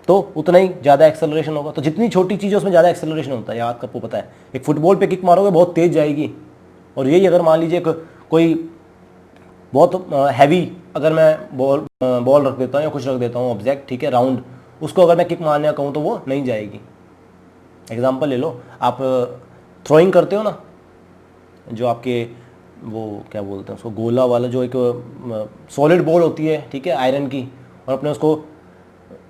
तो उतना ही ज़्यादा एक्सेलरेशन होगा। तो जितनी छोटी चीज़ है उसमें ज़्यादा एक्सेलरेशन होता है, याद आपको पता है। एक फुटबॉल पे किक मारोगे बहुत तेज़ जाएगी, और यही अगर मान लीजिए कोई बहुत हैवी, अगर मैं बॉल रख देता हूँ या कुछ रख देता हूँ ऑब्जेक्ट, ठीक है, राउंड, उसको अगर मैं किक मारने का कहूँ तो वो नहीं जाएगी। एग्जांपल ले लो, आप थ्रोइंग करते हो ना, जो आपके वो क्या बोलते हैं उसको, गोला वाला जो एक सॉलिड बॉल होती है, ठीक है, आयरन की, और अपने उसको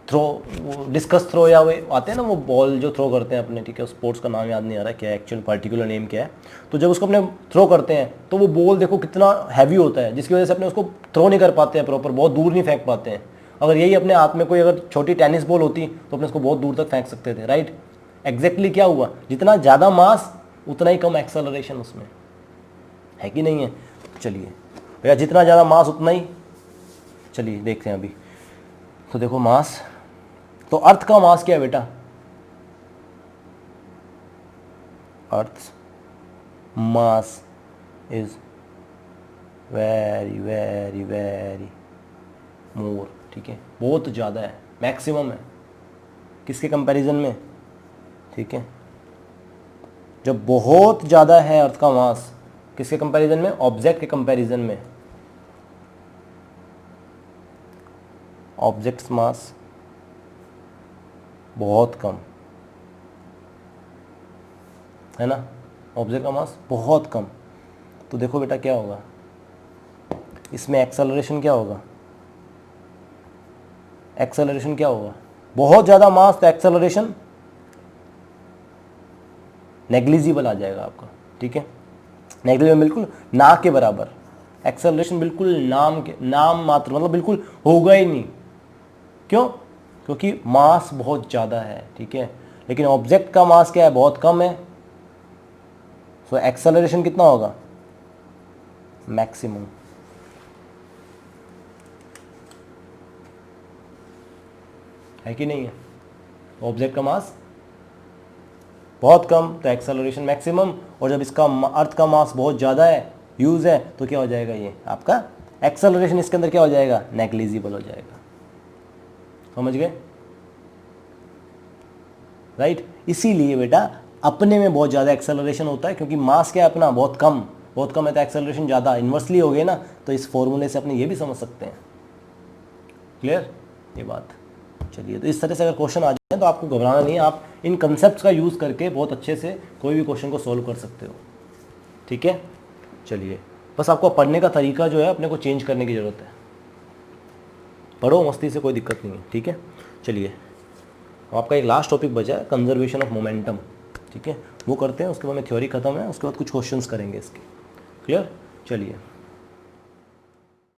थ्रो, वो डिस्कस थ्रो या वो आते हैं ना, वो बॉल जो थ्रो करते हैं अपने, ठीक है, स्पोर्ट्स का नाम याद नहीं आ रहा क्या है एक्चुअल पार्टिकुलर नेम क्या है। तो जब उसको अपने थ्रो करते हैं तो वो बॉल देखो कितना हैवी होता है, जिसकी वजह से अपने उसको थ्रो नहीं कर पाते हैं प्रॉपर, बहुत दूर नहीं फेंक पाते हैं। अगर यही अपने हाथ में कोई अगर छोटी टेनिस बॉल होती तो अपने उसको बहुत दूर तक फेंक सकते थे, राइट। एग्जैक्टली क्या हुआ, जितना ज़्यादा मास उतना ही कम एक्सेलरेशन उसमें, है कि नहीं है। चलिए भैया, जितना ज़्यादा मास उतना ही, चलिए देखते हैं अभी। तो देखो मास, तो अर्थ का मास क्या है बेटा, earth mass is very very very more, ठीक है, बहुत ज़्यादा है, मैक्सिमम है, किसके कंपैरिजन में, ठीक है, जब बहुत ज़्यादा है अर्थ का मास, किसके कंपैरिजन में, ऑब्जेक्ट के कंपैरिजन में, ऑब्जेक्ट्स मास बहुत कम है ना, ऑब्जेक्ट का मास बहुत कम। तो देखो बेटा क्या होगा, इसमें एक्सेलरेशन क्या होगा, एक्सेलरेशन क्या होगा, बहुत ज़्यादा मास तो एक्सेलरेशन नेग्लिजिबल आ जाएगा आपका, ठीक है, नेग्लिजिबल बिल्कुल ना के बराबर, एक्सेलरेशन बिल्कुल नाम मात्र, मतलब बिल्कुल होगा ही नहीं। क्यों, क्योंकि मास बहुत ज़्यादा है, ठीक है, लेकिन ऑब्जेक्ट का मास क्या है, बहुत कम है, सो एक्सेलरेशन कितना होगा, मैक्सिमम। है कि नहीं है, ऑब्जेक्ट का मास बहुत कम तो एक्सेलरेशन मैक्सिमम, और जब इसका अर्थ का मास बहुत ज़्यादा है, यूज है, तो क्या हो जाएगा, ये आपका एक्सेलरेशन इसके अंदर क्या हो जाएगा, नेग्लिजिबल हो जाएगा। समझ गए, राइट। इसीलिए बेटा अपने में बहुत ज़्यादा एक्सेलरेशन होता है, क्योंकि मास क्या है अपना बहुत कम है, तो एक्सेलरेशन ज़्यादा इन्वर्सली हो गए ना, तो इस फॉर्मूले से अपने ये भी समझ सकते हैं। क्लियर ये बात। चलिए, तो इस तरह से अगर क्वेश्चन आ जाए तो आपको घबराना नहीं है, आप इन कंसेप्ट्स का यूज़ करके बहुत अच्छे से कोई भी क्वेश्चन को सॉल्व कर सकते हो, ठीक है। चलिए, बस आपको पढ़ने का तरीका जो है अपने को चेंज करने की ज़रूरत है, पढ़ो मस्ती से, कोई दिक्कत नहीं है, ठीक है। चलिए, आपका एक लास्ट टॉपिक बचा है, कंजर्वेशन ऑफ मोमेंटम, ठीक है, वो करते हैं, उसके बाद में थ्योरी खत्म है, उसके बाद कुछ क्वेश्चंस करेंगे इसके। क्लियर, चलिए।